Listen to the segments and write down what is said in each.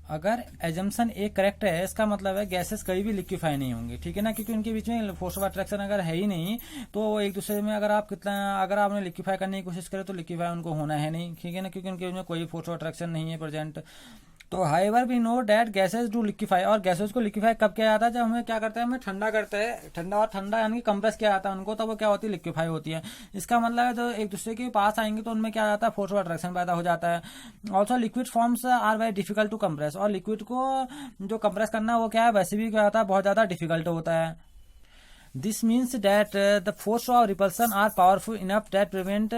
अगर एजम्पशन एक करेक्ट है, इसका मतलब है गैसेस कभी भी लिक्विफाई नहीं होंगे, ठीक है ना, क्योंकि उनके बीच में फोर्स ऑफ अट्रैक्शन अगर है ही नहीं तो वो एक दूसरे में अगर आपने लिक्विफाई करने की कोशिश करें तो लिक्विफाई उनको होना है नहीं, ठीक है ना, क्योंकि उनके बीच में कोई फोर्स ऑफ अट्रैक्शन नहीं है प्रेजेंट। तो however we know that gases do liquefy, और गैसेज को लिक्विफाई कब किया जाता है, जब हमें क्या करते हैं, हमें ठंडा करते हैं, ठंडा और ठंडा यानी कि कंप्रेस किया जाता है उनको, तो वो क्या होती है, लिक्विफाई होती है। इसका मतलब है जो एक दूसरे के पास आएंगे तो उनमें क्या जाता है, फोर्स ऑफ अट्रैक्शन पैदा हो जाता है। Also liquid forms are very difficult to compress, और लिक्विड को जो कंप्रेस करना वो क्या है, वैसे भी क्या होता है, बहुत ज्यादा डिफिकल्ट होता है। This means that the force of repulsion are powerful enough that prevent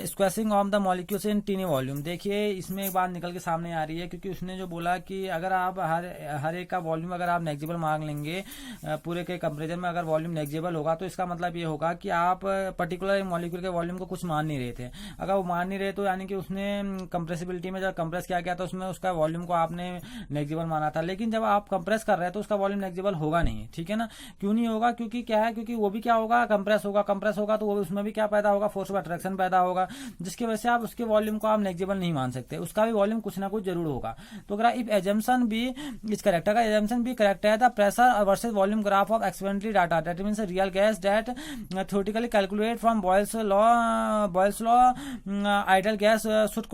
squashing of the molecules in teeny volume। देखिए इसमें एक बात निकल के सामने आ रही है, क्योंकि उसने जो बोला कि अगर आप हर एक का वॉल्यूम अगर आप नेग्जिबल मांग लेंगे पूरे के कंपेरिजन में, अगर वॉल्यूम नेग्जिबल होगा तो इसका मतलब ये होगा कि आप पर्टिकुलर मॉलिक्यूल के वॉल्यूम को कुछ मान नहीं रहे थे। अगर वो मान नहीं रहे तो यानी कि उसने कंप्रेसिबिलिटी में जब कंप्रेस किया गया तो उसमें उसका वॉल्यूम को आपने नेग्जिबल माना था, लेकिन जब आप कंप्रेस कर रहे हैं तो उसका वॉल्यूम नेग्जिबल होगा नहीं, ठीक है ना। क्यों नहीं होगा, क्योंकि क्या है, क्योंकि वो भी क्या होगा, कंप्रेस होगा तो वो उसमें भी क्या पैदा होगा, फोर्स ऑफ अट्रैक्शन पैदा होगा, जिसकी वजह से आप उसके वॉल्यूम को आप नेग्जिबल नहीं मान सकते, उसका भी वॉल्यूम कुछ ना कुछ जरूर होगा। तो अगर इफ एजम्पशन भी इज करेक्ट, अगर एजम्पशन भी करेक्ट है, the pressure versus volume graph of experimentally data that means real gas that theoretically calculate from Boyle's law ideal gas should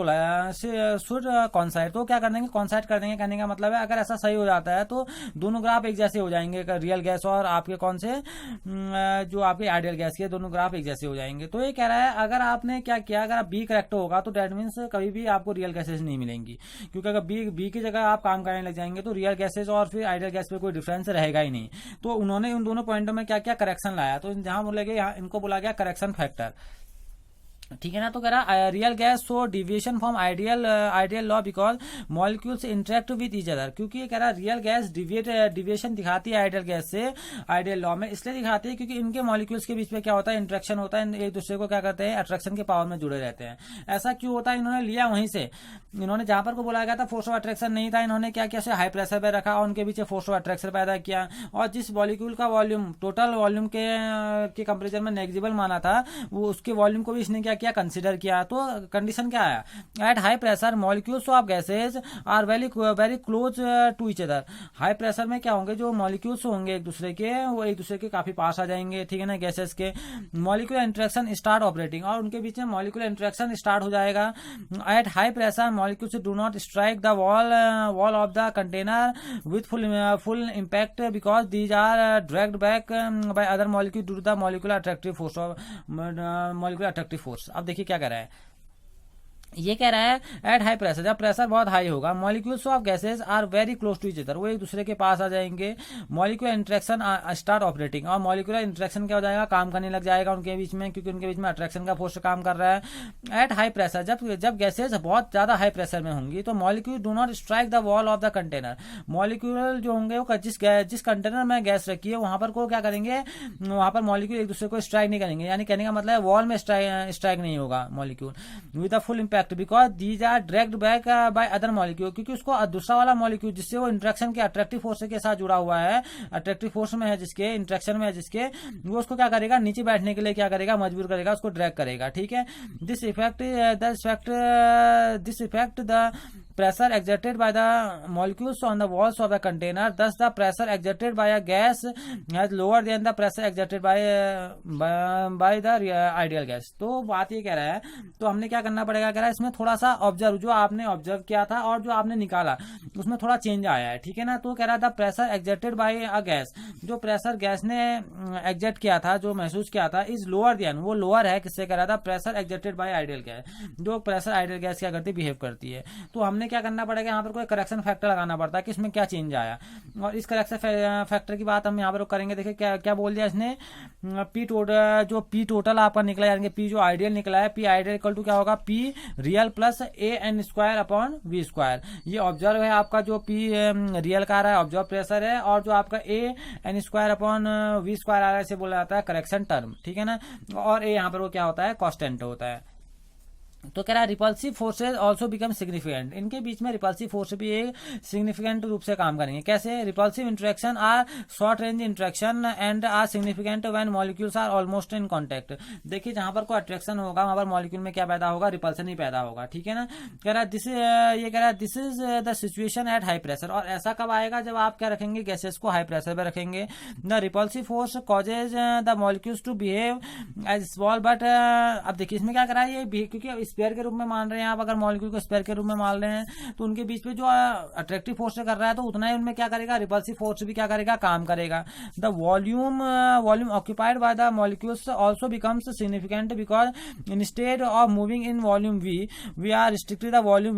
कॉन्साइड। तो क्या कर देंगे, कॉन्साइड कर देंगे, कहने का मतलब है अगर ऐसा सही हो जाता है तो दोनों ग्राफ एक जैसे हो जाएंगे, रियल गैस और आपके कौन से जो आपके आइडियल गैस के दोनों ग्राफ एक जैसे हो जाएंगे। तो ये कह रहा है अगर आपने क्या किया, अगर आप बी करेक्ट होगा तो डेट मीन्स कभी भी आपको रियल गैसेज नहीं मिलेंगी, क्योंकि अगर बी की जगह आप काम करने लग जाएंगे तो रियल गैसेज और फिर आइडियल गैस पे कोई डिफरेंस रहेगा ही नहीं। तो उन्होंने उन दोनों पॉइंटों में क्या क्या करेक्शन लाया, तो जहां बोले गए इनको बोला गया करेक्शन फैक्टर, ठीक है ना। तो कह रहा real gas so deviation from ideal law because molecules interact with each other, क्योंकि ये कह रहा रियल गैस डिविएशन दिखाती है आइडियल गैस से आइडियल लॉ में, इसलिए दिखाती है क्योंकि इनके मॉलिक्यूल्स के बीच में क्या होता है, इंटरेक्शन होता है, एक दूसरे को क्या करते हैं, अट्रैक्शन के पावर में जुड़े रहते हैं। ऐसा क्यों होता है, इन्होंने लिया वहीं से, इन्होंने जहां पर को बोला गया था फोर्स ऑफ अट्रैक्शन नहीं था, इन्होंने क्या किया, हाई प्रेशर पे रखा और उनके बीच फोर्स ऑफ अट्रैक्शन पैदा किया, और जिस मॉलिक्यूल का वॉल्यूम टोटल वॉल्यूम के कंपेरिजन में नेग्जिबल माना था, वो उसके वॉल्यूम को भी इसने क्या किया, कंसिडर किया। तो कंडीशन क्या आया, at high pressure molecules of gases are very close to each other. High pressure में क्या होंगे, जो मॉलिक्यूल्स होंगे एक दूसरे के, वो एक दूसरे के काफी पास आ जाएंगे, ठीक है ना, गैसेज के। मॉलिक्यूलर इंटरेक्शन स्टार्ट ऑपरेटिंग, और उनके बीच में मॉलिक्यूलर इंटरेक्शन स्टार्ट हो जाएगा। At high pressure molecules do not strike the wall of the container with full impact because these are dragged back by other molecule due to the molecular attractive force. अब देखिए क्या कर रहा है, ये कह रहा है एट हाई प्रेशर, जब प्रेशर बहुत हाई होगा, molecules of gases are very close to each other, वो एक दूसरे के पास आ जाएंगे। मॉलिक्यूलर इंटरेक्शन स्टार्ट ऑपरेटिंग, और मॉलिक्यूलर इंटरेक्शन क्या हो जाएगा, काम करने लग जाएगा उनके बीच में, क्योंकि उनके बीच में अट्रैक्शन का फोर्स काम कर रहा है। एट हाई प्रेशर, जब गैसेज बहुत ज्यादा हाई प्रेशर में होंगी तो molecule do not strike the wall of the container, molecule जो होंगे वो जिस कंटेनर में गैस रखी है वहां पर को क्या करेंगे, वहां पर मॉलिक्यूल एक दूसरे को स्ट्राइक नहीं करेंगे, यानी कहने का मतलब वॉल में स्ट्राइक नहीं होगा molecule with a full impact because these are dragged back by other molecule, क्योंकि उसको दूसरा वाला मॉलिक्यूल जिससे वो इंटरेक्शन के अट्रैक्टिव फोर्स के साथ जुड़ा हुआ है, अट्रैक्टिव फोर्स में है जिसके, इंटरेक्शन में है जिसके, वो उसको क्या करेगा, नीचे बैठने के लिए क्या करेगा, मजबूर करेगा, उसको ड्रैग करेगा, ठीक है। This effect the pressure exerted by the molecules on the walls of the container, thus the pressure exerted by a gas has lower than the pressure exerted by the ideal gas। तो बात ये कह रहा है, तो हमने क्या करना पड़ेगा, कह रहा है इसमें थोड़ा सा ऑब्जर्व, जो आपने ऑब्जर्व किया था और जो आपने निकाला उसमें थोड़ा चेंज आया है, ठीक है ना। तो कह रहा था pressure exerted by a gas, जो प्रेशर गैस ने एग्जर्ट किया था, जो महसूस किया था, इज लोअर देन, वो लोअर है किससे, कह रहा था pressure exerted by ideal gas, जो प्रेशर आइडियल गैस क्या करती, बिहेव करती है। तो हमने क्या करना पड़ेगा, यहाँ पर कोई करेक्शन फैक्टर लगाना पड़ता है कि इसमें क्या चेंज आया, और इस करेक्शन फैक्टर की बात हम यहाँ पर करेंगे। देखिए क्या क्या बोल दिया इसने, पी टोटल, जो पी टोटल आपका निकला, यानी पी जो आइडियल निकला है, पी आइडियल इक्वल टू क्या होगा, P real plus a n square upon V square. ये ऑब्जर्व है आपका, जो पी रियल का आ रहा है ऑब्जर्व प्रेशर है, और जो आपका a n square upon V square आ रहा है, इसे बोला जाता है करेक्शन टर्म, ठीक है ना। और ए यहाँ पर वो क्या होता है, कॉन्स्टेंट होता है। तो कह रहा है repulsive forces also become significant, इनके बीच में रिपल्सिव फोर्स भी एक सिग्निफिकेंट रूप से काम करेंगे। कैसे? Repulsive interaction are short range interaction and are significant when molecules are almost in contact. देखिए जहां पर कोई अट्रैक्शन होगा वहां पर मॉलिक्यूल में क्या पैदा होगा? रिपल्सन ही पैदा होगा, ठीक है ना। कह रहा है ये कह रहा है this is the situation at high pressure, और ऐसा कब आएगा? जब आप क्या रखेंगे? गैसेस को हाई प्रेशर पर रखेंगे। The repulsive force causes the molecules to behave as small, but अब देखिए इसमें क्या करा है, ये क्योंकि स्पेयर के रूप में मान रहे हैं आप, अगर मॉलिक्यूल को स्पेयर के रूप में मान रहे हैं तो उनके बीच में जो अट्रैक्टिव फोर्स कर रहा है तो उतना ही उनमें क्या करेगा? रिपल्सिव फोर्स भी क्या करेगा? काम करेगा। The volume occupied by the molecules also becomes significant because instead of moving in volume we are restricted the volume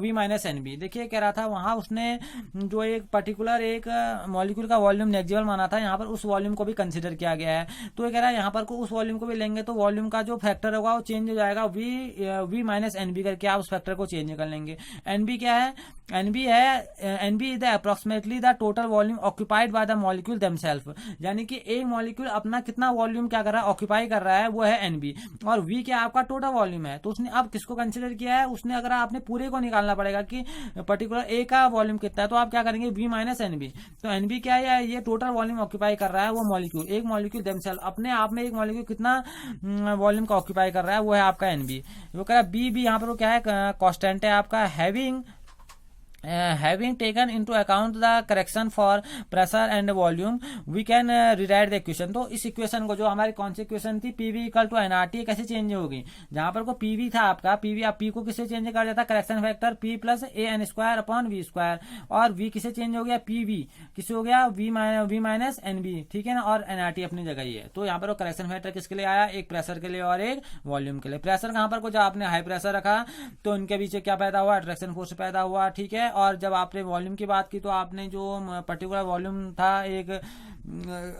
V minus N B. देखिए कह रहा था वहां उसने जो एक पर्टिकुलर एक मॉलिक्यूल का वॉल्यूम नेग्जिबल माना था, यहाँ पर उस वॉल्यूम को भी कंसिडर किया गया है। तो ये कह रहा है यहाँ पर को उस वॉल्यूम को भी लेंगे तो वॉल्यूम का जो फैक्टर होगा वो चेंज हो जाएगा, वी माइनस एनबी करके आप उस फैक्टर को चेंज कर लेंगे। एनबी क्या है? N b is the approximately the total volume occupied by the molecule themself, यानी कि एक मॉलिक्यूल अपना कितना वॉल्यूम क्या कर रहा है? ऑक्यूपाई कर रहा है, वो है एनबी। और वी क्या आपका टोटल वॉल्यूम है। तो उसने अब किसको कंसिडर किया है? उसने अगर आपने पूरे को निकालना पड़ेगा कि पर्टिकुलर ए का वॉल्यूम कितना है, तो आप क्या करेंगे? V minus n b. तो एनबी क्या है? ये टोटल वॉल्यूम ऑक्यूपाई कर रहा है वो मॉलिक्यूल, एक मॉलिक्यूल देमसेल्फ अपने आप में एक मॉलिक्यूल कितना वॉल्यूम का ऑक्यूपाई कर रहा है, वो है आपका एनबी। वो कह रहा है बी यहाँ पर वो क्या है? कांस्टेंट है आपका। Having taken into account the correction for pressure and volume we can rewrite the equation। तो इस इक्वेशन को, जो हमारी कौन सी इक्वेशन थी? पीवी इक्वल टू एनआरटी, कैसे चेंज होगी? जहां पर को पीवी था आपका, पीवी आप पी को किससे चेंज कर देता? Correction factor P plus a n square upon V square, और वी किसे चेंज हो गया? पीवी किससे हो गया? वी माइनस एनबी, ठीक है ना। और एनआरटी अपनी जगह ही है। तो यहाँ पर करेक्शन फैक्टर किसके लिए आया? एक प्रेशर के लिए और एक वॉल्यूम के लिए। प्रेशर कहां पर को, जब आपने हाई प्रेशर रखा तो उनके बीच क्या पैदा हुआ? अट्रैक्शन फोर्स पैदा हुआ, ठीक है। और जब आपने वॉल्यूम की बात की तो आपने जो पर्टिकुलर वॉल्यूम था एक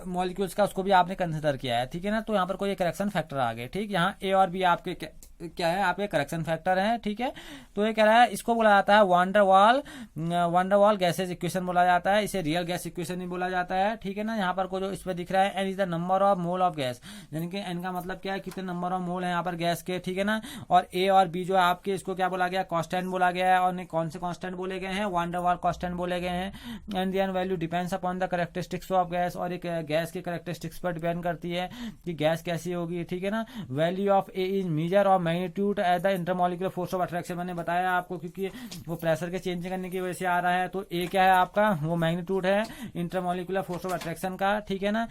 मॉलिक्यूल्स का, उसको भी आपने कंसिडर किया है, ठीक है ना। तो यहाँ पर कोई करेक्शन फैक्टर आ गए, ठीक। यहाँ ए और बी आपके क्या है? आपके करेक्शन फैक्टर हैं, ठीक है। तो ये कह रहा है इसको बोला जाता है वांडरवाल गैसेस इक्वेशन बोला जाता है, इसे रियल गैस इक्वेशन ही बोला जाता है, ठीक है ना। यहाँ पर को जो इस पर दिख रहा है n is the number of mole of gas, यानी कि एन का मतलब क्या है? कितने नंबर ऑफ मोल है यहाँ पर गैस के, ठीक है ना। और ए और बी जो है आपके, इसको क्या बोला गया? कांस्टेंट बोला गया है। और कौन से कांस्टेंट बोले गए हैं? वांडरवाल कांस्टेंट बोले गए हैं। And the value depends upon the characteristics of gas, और एक गैस की कैरेक्टरिस्टिक्स पर डिपेंड करती है कि गैस कैसी होगी, ठीक है ना। Value of A is measure of magnitude at the intermolecular force of attraction, मैंने बताया आपको, क्योंकि वो प्रेशर के चेंज करने की वजह से आ रहा है। तो ए क्या है आपका? वो मैग्नीट्यूड है इंटरमॉलिक्यूलर फोर्स ऑफ अट्रैक्शन का, ठीक है ना,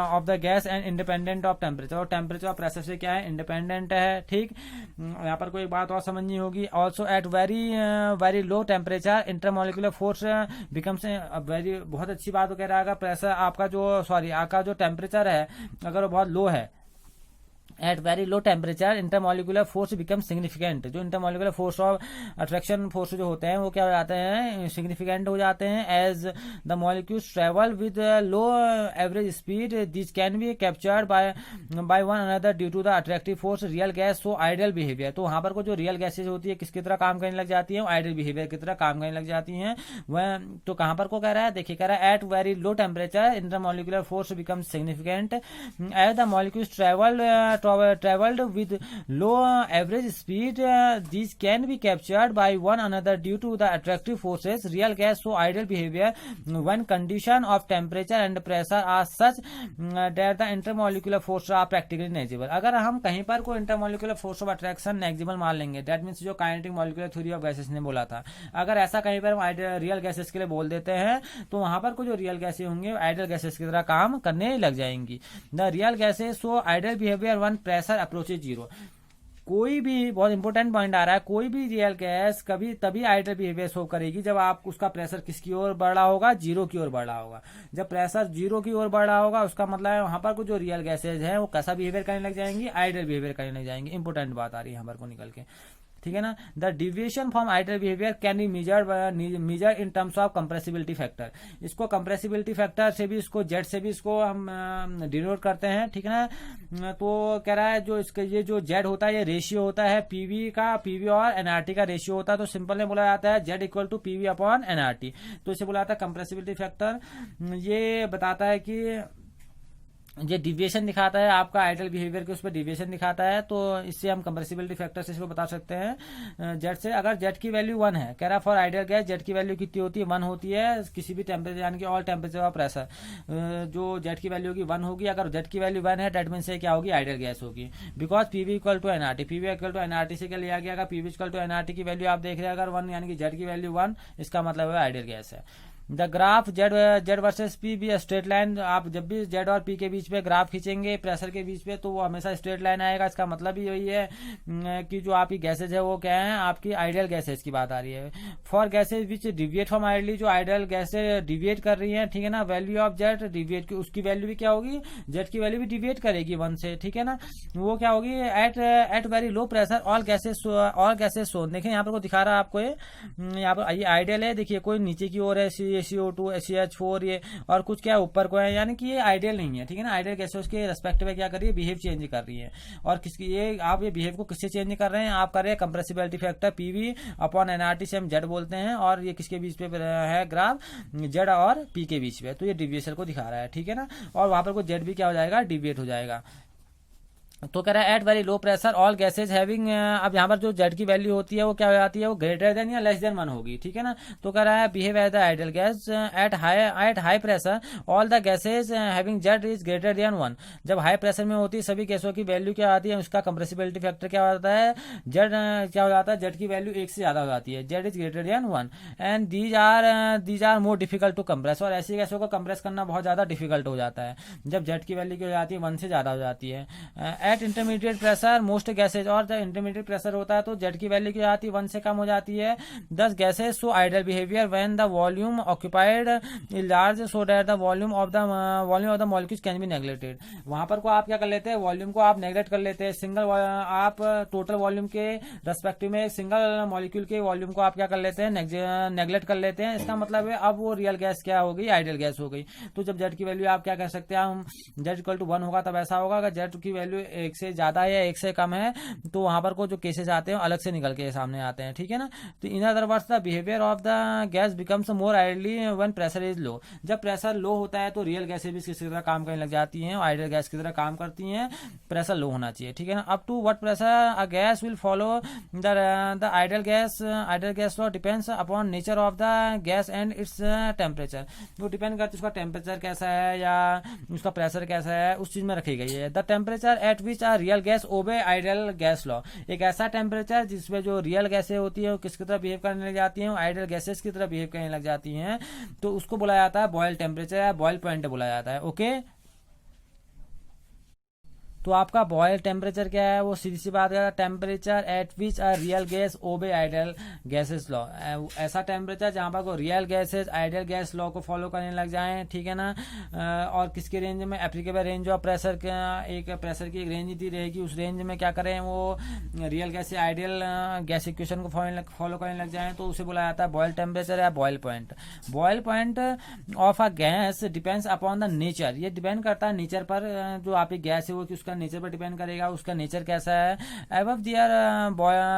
of the gas and independent of temperature. और टेम्परेचर ऑफ प्रेशर से क्या है? इंडिपेंडेंट है, ठीक। यहाँ पर कोई बात और समझनी होगी। Also eight very low temperature intermolecular force becomes very, बहुत अच्छी बात कह रहा है। प्रेशर आपका आपका जो टेम्परेचर है अगर वो बहुत लो है, at very low temperature intermolecular force become significant. जो intermolecular force of attraction force जो होते हैं वो क्या हो जाते हैं? सिग्निफिकेंट हो जाते हैं। As the molecules travel with low average speed this can be captured by one another due to the attractive force real gas so ideal behaviour. तो वहां पर को जो रियल गैसेज होती है किसकी तरह काम करने लग जाती है? आइडियल बिहेवियर की तरह काम करने लग जाती हैं। वह तो कहां पर को कह रहा है? देखिए कह रहा है at very low temperature intermolecular force become significant as the molecules traveled with low average speed these can be captured by one another due to the attractive forces real gas so ideal behavior when condition of temperature and pressure are such that the intermolecular force are practically negligible। अगर हम कहीं पर कोई intermolecular force of attraction नेग्जिबल मान लेंगे, that means जो kinetic molecular theory of gases ने बोला था, अगर ऐसा कहीं पर हम रियल गैसेस के लिए बोल देते हैं तो वहां पर जो रियल गैसेस होंगे आइडियल गैसेस की तरह काम करने लग जाएंगी। The real gases so ideal behaviour one pressure approaches zero. कोई भी बहुत इंपॉर्टेंट पॉइंट आ रहा है, कोई भी रियल गैस कभी तभी आइडियल बिहेवियर शो करेगी जब आप उसका प्रेशर किसकी ओर बढ़ रहा होगा? जीरो की ओर बढ़ रहा होगा। जब प्रेशर जीरो की ओर बढ़ रहा होगा उसका मतलब है वहां पर कुछ जो रियल गैसेज है वो कैसा बिहेवियर करने लग जाएंगी? आइडियल बिहेवियर करने लग जाएंगी। इंपॉर्टेंट बात आ रही है यहाँ पर को निकल के, ठीक है ना। The deviation from ideal behaviour can be measure in terms of compressibility factor. इसको कंप्रेसिबिलिटी फैक्टर से भी, इसको जेड से भी इसको हम डिनोट करते हैं, ठीक है ना। तो कह रहा है जो इसका ये जो जेड होता है ये रेशियो होता है पीवी और एनआरटी का रेशियो होता है। तो सिंपल में बोला जाता है Z equal to PV upon nRT. तो इसे बोला जाता है कंप्रेसिबिलिटी फैक्टर। ये बताता है कि ये डिविएशन दिखाता है आपका आइडल बिहेवियर के, उस पर डिविएशन दिखाता है। तो इससे हम कंप्रेसिबिलिटी फैक्टर से इसको बता सकते हैं जेड से। अगर जेड की वैल्यू 1 है, कह रहा फॉर आइडियल गैस जेड की वैल्यू कितनी होती है, 1 होती है किसी भी टेम्परेचर, यानी कि ऑल टेम्परेचर और प्रेशर। जो जेड की वैल्यू होगी 1 होगी। अगर जेड की वैल्यू 1 है डेट मीन से क्या होगी, आइडियल गैस होगी। Because PV equal to nRT, PV equal to nRT से क्या लिया गया, अगर पीवी इक्वल टू एनआरटी की वैल्यू आप देख रहे हैं अगर 1, यानी कि जेड की वैल्यू 1, इसका मतलब है आइडियल गैस है। The graph Z versus P भी स्ट्रेट लाइन। आप जब भी जेड और पी के बीच पे ग्राफ खींचेंगे प्रेशर के बीच पे, तो वो हमेशा स्ट्रेट लाइन आएगा। इसका मतलब ही यही है कि जो आपकी गैसेज है वो क्या है, आपकी आइडियल गैसेज की बात आ रही है। For gases which deviate from ideally, जो आइडियल गैसेज डिविएट कर रही है, ठीक है ना, वैल्यू ऑफ जेड डिविएट की, उसकी वैल्यू भी क्या होगी, जेड की वैल्यू भी डिविएट करेगी 1 से, ठीक है ना। वो क्या होगी, at very low pressure all gases सोन। देखिए यहाँ पर को दिखा रहा है आपको, यहाँ पर ये आइडियल है, देखिए कोई नीचे की ओर है CO2 CH4 ये, और कुछ क्या ऊपर को है, यानी कि ये आइडियल नहीं है, ठीक है ना। आइडियल गैसेस के रेस्पेक्ट में क्या कर रही है, बिहेव चेंज कर रही है। और किसकी ये, आप ये बिहेव को किससे चेंज कर रहे हैं, आप कर रहे हैं compressibility factor PV upon NRT से हम जेड बोलते हैं। और ये किसके बीच पे है ग्राफ, जेड और पी के बीच पे, तो ये डिविएशन को दिखा रहा है, ठीक है ना। और वहां पर को जेड भी क्या हो जाएगा, डिविएट हो जाएगा। तो कह रहा है at very low pressure all gases having, अब यहाँ पर जो जेड की वैल्यू होती है वो क्या हो जाती है, वो ग्रेटर देन या लेस देन 1 होगी, ठीक है ना। तो कह रहा है behave as the ideal gas at high pressure all the gases having Z is greater than 1। जब हाई प्रेशर में होती है सभी गैसों की वैल्यू क्या आती है, उसका कंप्रेसिबिलिटी फैक्टर क्या होता है, जेड क्या हो जाता है, जेड की वैल्यू 1 से ज्यादा हो जाती है, Z is greater than 1। And these are more difficult to compress, और ऐसी गैसों को कंप्रेस करना बहुत ज्यादा डिफिकल्ट हो जाता है जब जेड की वैल्यू क्या हो जाती है, 1 से ज्यादा हो जाती है। Eight intermediate pressure most gases, और जब इंटरमीडिएट प्रेशर होता है तो जेड की वैल्यू क्या आती है, 1 से कम हो जाती है। 10 gases so ideal behaviour when the volume occupied is large so that the volume of the molecules can be neglected. वहां पर को आप क्या कर लेते हैं, वॉल्यूम को आप नेग्लेक्ट कर लेते हैं। सिंगल आप टोटल वॉल्यूम के रेस्पेक्टिव में सिंगल मॉलिक्यूल के वॉल्यूम को आप क्या कर लेते हैं, नेग्लेक्ट कर लेते हैं। इसका मतलब है अब वो रियल गैस क्या हो गई, आइडियल गैस हो गई। तो जब जेड की वैल्यू आप क्या कर सकते हैं, हम जेड इक्वल टू 1 होगा तब ऐसा होगा। अगर जेड की वैल्यू 1 से ज्यादा है या 1 से कम है तो वहां पर को जो केसेस आते हैं अलग से निकल के सामने आते हैं, ठीक है ना। तो in other words the behaviour of the gas becomes more ideally when pressure is low. जब प्रेशर लो होता है तो रियल गैसेस भी किसी तरह काम करने लग जाती हैं, आइडियल गैस की तरह काम करती हैं। प्रेशर लो होना चाहिए, ठीक है ना। Up to what pressure a gas will follow the ideal gas law depends upon nature of the gas and its temperature. वो डिपेंड करता है उसका टेम्परेचर कैसा है या उसका प्रेशर कैसा है, उस चीज में रखी गई है। The temperature at which a real gas obey ideal gas law, एक ऐसा टेम्परेचर जिसमें जो रियल गैसें होती है वो किसकी तरह बिहेव करने लग जाती हैं, आइडियल गैसेस की तरह बिहेव करने लग जाती हैं, तो उसको बोला जाता है बॉयल टेम्परेचर या बॉयल पॉइंट बोला जाता है। ओके, तो आपका बॉयल टेम्परेचर क्या है, वो सीधी सी बात है, temperature at which a real gas obey ideal gases law. ऐसा टेम्परेचर जहां पर को real gases ideal gas law को फॉलो करने लग जाएं, ठीक है ना। और किसके रेंज में, एप्लीकेबल रेंज ऑफ प्रेशर का, एक प्रेशर की एक रेंज दी रहेगी, उस रेंज में क्या करें, वो रियल गैस से आइडियल गैस इक्वेशन को फॉलो करने लग जाए, तो उसे बोला जाता है बॉयल टेम्परेचर या Boyle point. Boyle point of a gas depends upon the nature, ये डिपेंड करता है नेचर पर, जो आपकी गैस है वो उसका नेचर पर डिपेंड करेगा, उसका नेचर कैसा है। अबव दियर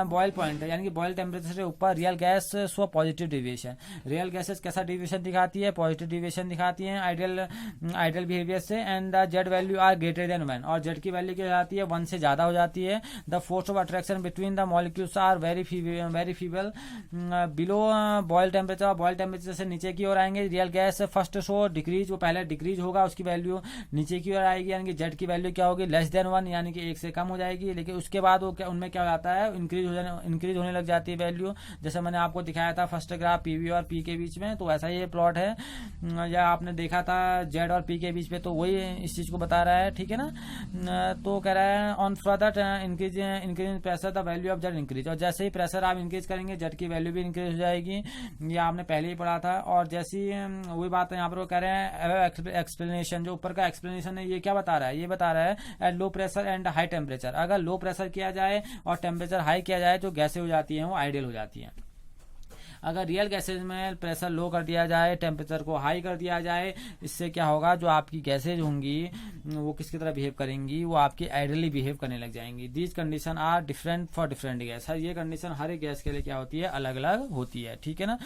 बॉयल पॉइंट यानी कि बॉयल टेम्परेचर से ऊपर real gas show positive deviation, real gases कैसा डिविएशन दिखाती है, पॉजिटिव डिविएशन दिखाती है आइडियल बिहेवियर से। And the Z value are greater than 1, और जेड की वैल्यू क्या हो जाती है, 1 से ज्यादा हो जाती है। The force of attraction between the molecules are very feeble below Boyle temperature, Boyle temperature से नीचे की ओर आएंगे real gas first show decrease, वो पहले डिक्रीज होगा, उसकी वैल्यू नीचे की ओर आएगी, यानी कि जेड की वैल्यू क्या होगी, लेस देन 1 यानी कि 1 से कम हो जाएगी। लेकिन उसके बाद वो क्या, उनमें क्या हो जाता है, इंक्रीज होने लग जाती है वैल्यू, जैसे मैंने आपको दिखाया था फर्स्ट ग्राफ पीवी और पी के बीच में, तो वैसा ये प्लॉट है, या आपने देखा था जेड और पी के बीच में, तो वही इस चीज को बता रहा है, ठीक है ना। तो कह रहा है on further increase pressure the value of Z increase, और जैसे ही प्रेशर आप इंक्रीज करेंगे जेड की वैल्यू भी इंक्रीज हो जाएगी, ये आपने पहले ही पढ़ा था। और जैसी वही बात है यहाँ पर वो कह रहे हैं एक्सप्लेनेशन, जो ऊपर का एक्सप्लेनेशन है ये क्या बता रहा है, ये बता रहा है at low pressure and high temperature, अगर लो प्रेशर किया जाए और टेम्परेचर हाई किया जाए जो गैसें हो जाती हैं वो आइडियल हो जाती हैं। अगर रियल गैसेज में प्रेशर लो कर दिया जाए, टेम्परेचर को हाई कर दिया जाए, इससे क्या होगा, जो आपकी गैसेज होंगी वो किसकी तरह बिहेव करेंगी, वो आपकी आइडियली बिहेव करने लग जाएंगी। These condition are different for different gas, ये कंडीशन हर एक गैस के लिए क्या होती है, अलग अलग होती है, ठीक है ना।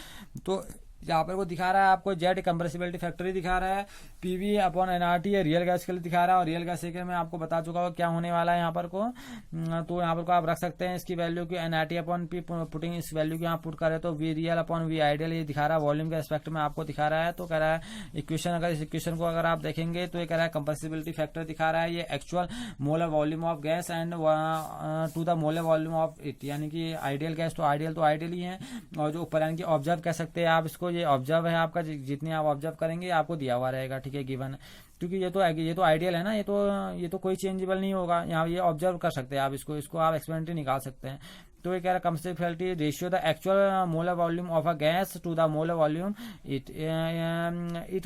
तो यहाँ पर वो दिखा रहा है आपको जेड कंप्रेसिबिलिटी फैक्टर दिखा रहा है, पीवी अपॉन एनआरटी है रियल गैस के लिए दिखा रहा है, और रियल गैस के मैं आपको बता चुका हूँ क्या होने वाला है यहाँ पर को। तो यहाँ पर को आप रख सकते हैं इसकी वैल्यू की एनआरटी अपॉन पी, पुटिंग इस वैल्यू की यहाँ पुट करें तो V real upon V ideal ये दिखा रहा है, वॉल्यूम के एस्पेक्ट में आपको दिखा रहा है। तो कह रहा है इक्वेशन, अगर इस इक्वेशन को अगर आप देखेंगे तो ये कह रहा है कंप्रेसिबिलिटी फैक्टर दिखा रहा है, ये actual molar volume of gas and to the molar volume of it, यानी कि आइडियल गैस तो आइडियल ही है, और जो ऊपर यानी कि ऑब्जर्व कह सकते हैं आप इसको, ये ऑब्जर्व है आपका, जितनी आप ऑब्जर्व करेंगे आपको दिया हुआ रहेगा, ठीक है, गिवन, क्योंकि ये तो आइडियल है ना, ये तो कोई चेंजेबल नहीं होगा, यहाँ ये ऑब्जर्व कर सकते हैं आप इसको आप एक्सपेरिमेंटली निकाल सकते हैं। तो ये कह रहा है compressibility ratio the actual molar volume of a gas to the molar volume it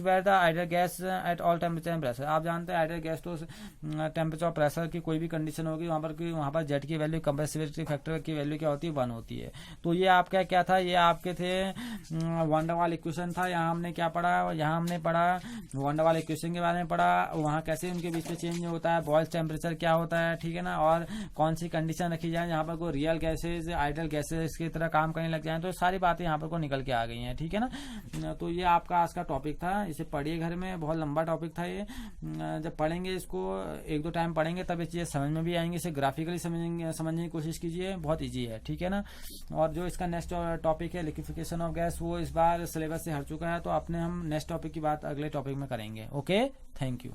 where the ideal gas at all temperature and pressure. आप जानते हैं आइडियल गैस तो टेम्परेचर और प्रेशर की कोई भी कंडीशन होगी वहाँ पर जेड की वैल्यू कंप्रेसिबिलिटी फैक्टर की वैल्यू क्या होती है 1 होती है। तो ये आपका क्या था, ये आपके थे वन डर वाल इक्वेशन था। यहाँ हमने क्या पढ़ा, यहाँ हमने पढ़ा वन डर वाल इक्वेशन के बारे में पढ़ा, वहाँ कैसे उनके बीच में चेंज होता है, बॉयल्स टेम्परेचर क्या होता है, ठीक है ना, और कौन सी कंडीशन रखी जाए यहाँ पर कोई रियल गैसेज आइडियल गैसेज की तरह काम करने लग जाए, तो सारी बातें यहाँ पर को निकल के आ गई हैं, ठीक है ना। तो ये आपका आज का टॉपिक था, इसे पढ़िए घर में, बहुत लंबा टॉपिक था ये। जब पढ़ेंगे इसको 1-2 टाइम पढ़ेंगे तब ये चीजें समझ में भी आएंगे, इसे ग्राफिकली समझने की कोशिश कीजिए, बहुत ईजी है, ठीक है ना। और जो इसका नेक्स्ट टॉपिक है लिक्विफिकेशन ऑफ गैस, वो इस बार सिलेबस से हट चुका है, तो अपने हम नेक्स्ट टॉपिक की बात अगले टॉपिक में करेंगे। Okay, thank you.